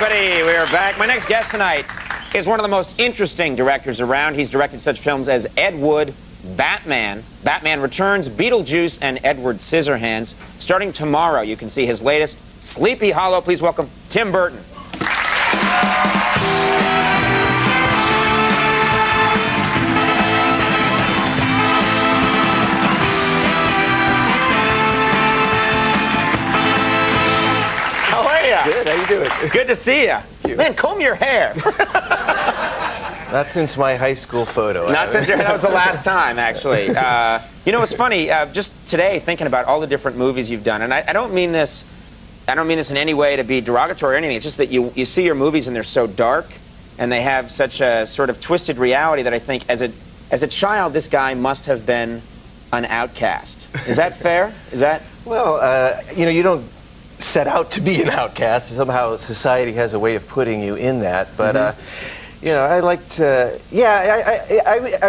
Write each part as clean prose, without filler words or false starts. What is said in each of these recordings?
everybody. We are back. My next guest tonight is one of the most interesting directors around. He's directed such films as Ed Wood, Batman, Batman Returns, Beetlejuice, and Edward Scissorhands. Starting tomorrow, you can see his latest, Sleepy Hollow. Please welcome Tim Burton. Good, how you doing? Good to see you. Man, comb your hair. Not since my high school photo. Not since that was the last time, actually. You know, it's funny. Just today, thinking about all the different movies you've done, and I don't mean this. I don't mean this in any way to be derogatory or anything. It's just that you see your movies and they're so dark, and they have such a sort of twisted reality that I think, as a child, this guy must have been an outcast. Is that fair? Is that? Well, you know, you don't set out to be an outcast. Somehow society has a way of putting you in that. But you know, I liked. I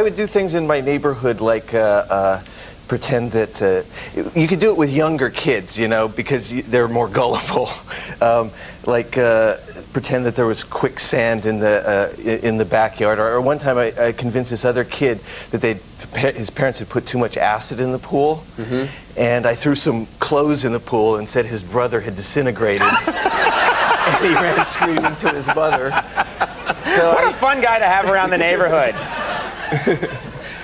would do things in my neighborhood like pretend that you could do it with younger kids, you know, because they're more gullible. Like pretend that there was quicksand in the backyard. Or one time I convinced this other kid that his parents had put too much acid in the pool, and I threw some clothes in the pool and said his brother had disintegrated, and he ran screaming to his mother. So what a fun guy to have around the neighborhood.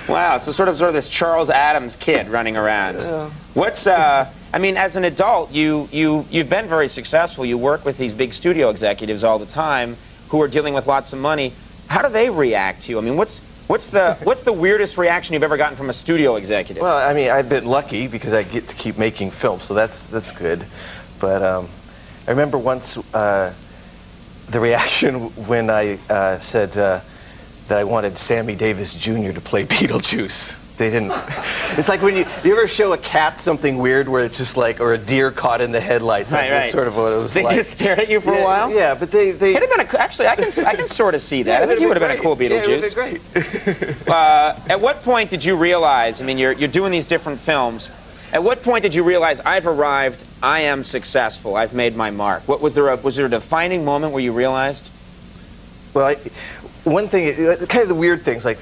Wow, so sort of this Charles Addams kid running around. Yeah. What's I mean, as an adult, you've been very successful. You work with these big studio executives all the time who are dealing with lots of money. How do they react to you? I mean, what's the weirdest reaction you've ever gotten from a studio executive? Well, I mean, I've been lucky because I get to keep making films, so that's good. But I remember once the reaction when I said that I wanted Sammy Davis Jr. to play Beetlejuice. They didn't. It's like when you ever show a cat something weird where it's just like, or a deer caught in the headlights. Right, That's sort of what it was like. They just stared at you for a while? Yeah, but they It'd have been actually, I can sort of see that. I think you would have been a cool Beetlejuice. Yeah, it would have been great. At what point did you realize, I mean, you're doing these different films, at what point did you realize, I've arrived, I am successful, I've made my mark? Was there a defining moment where you realized? Well, one thing, kind of the weird things, like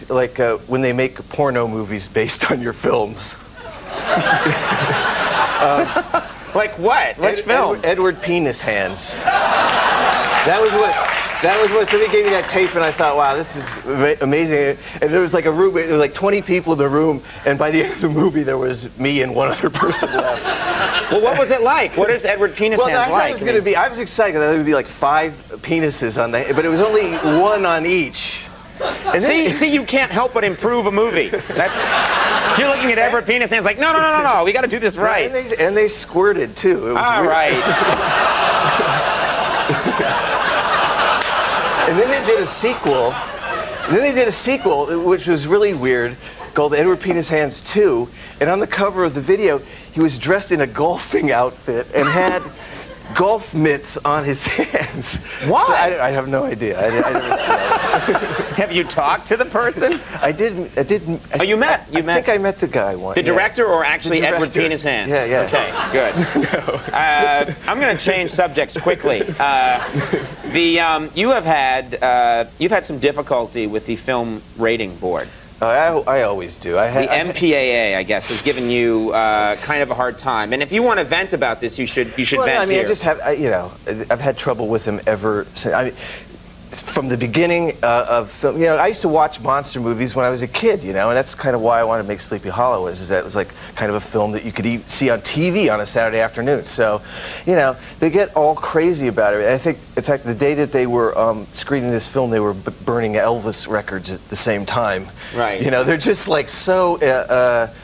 when they make porno movies based on your films. Like what? Which films? Edward Penis Hands. That was what somebody gave me that tape, and I thought, wow, this is amazing. And there was like a room, there was like 20 people in the room, and by the end of the movie, there was me and one other person left. Well, what was it like? What is Edward Penis Hands like? I was going to be. I was excited that there would be like 5 penises on the, but it was only 1 on each. And see, you can't help but improve a movie. You're looking at Edward Penis Hands like, no, we got to do this right. And they squirted too. It was all weird. Right. And then they did a sequel. Which was really weird, called Edward Penis Hands 2. And on the cover of the video, he was dressed in a golfing outfit and had golf mitts on his hands. Why? I have no idea. I never saw it. Have you talked to the person? I didn't. Oh, you met? I think I met the guy once. The director, or actually Edward Penis Hands? Yeah. Okay, good. No. I'm going to change subjects quickly. You've had some difficulty with the Film Rating Board. I always do. The MPAA, I guess, has given you kind of a hard time. And if you want to vent about this, you should vent here. I mean, I just have, you know, I've had trouble with him ever since. I mean, from the beginning of film, you know, I used to watch monster movies when I was a kid, you know, and that's kind of why I wanted to make Sleepy Hollow, is that it was like kind of a film that you could see on TV on a Saturday afternoon. So, you know, they get all crazy about it. I think, in fact, the day that they were screening this film, they were burning Elvis records at the same time. Right. You know, they're just like so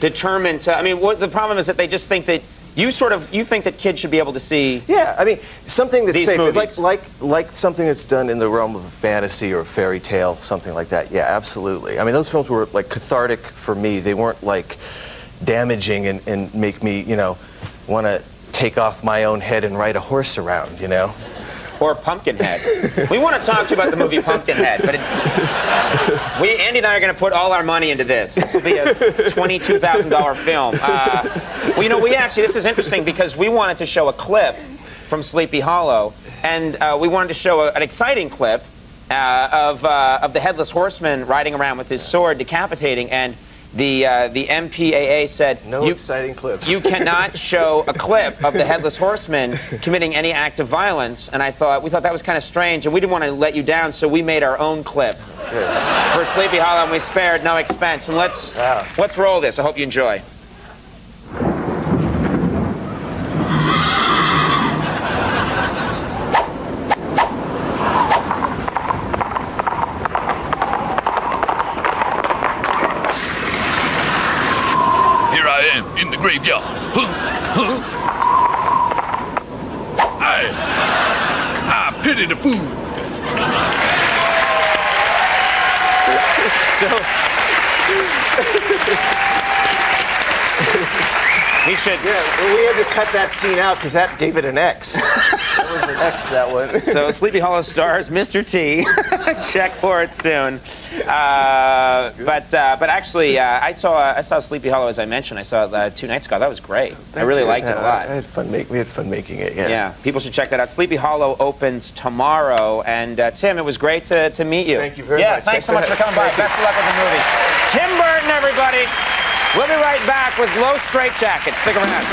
determined to. I mean, the problem is that they just think that you think that kids should be able to see. Yeah, I mean, something that's safe, movies. like something that's done in the realm of fantasy or fairy tale, something like that. Yeah, absolutely. I mean, those films were like cathartic for me. They weren't like damaging and make me, you know, want to take off my own head and ride a horse around, you know. Or Pumpkinhead. We want to talk to you about the movie Pumpkinhead, but Andy and I are going to put all our money into this. This will be a $22,000 film. Well, you know, this is interesting because we wanted to show a clip from Sleepy Hollow, and we wanted to show an exciting clip of the Headless Horseman riding around with his sword, decapitating, and the MPAA said, no exciting clips. You cannot show a clip of the Headless Horseman committing any act of violence. And we thought that was kind of strange, and we didn't want to let you down, so we made our own clip for Sleepy Hollow, and we spared no expense. And let's roll this. I hope you enjoy. In the graveyard. I pity the fool. We should. Yeah, well, we had to cut that scene out because that gave it an X. That was an X, that one. So Sleepy Hollow stars Mr. T. Check for it soon. But actually, I saw Sleepy Hollow, as I mentioned. I saw it 2 nights ago. That was great. I really liked it a lot. I had fun we had fun making it. Yeah. Yeah. People should check that out. Sleepy Hollow opens tomorrow. And Tim, it was great to meet you. Thank you very much. Yeah. Thanks so much for coming by. Best of luck with the movie. Tim Burton, everybody. We'll be right back with Low Straitjackets. Stick around.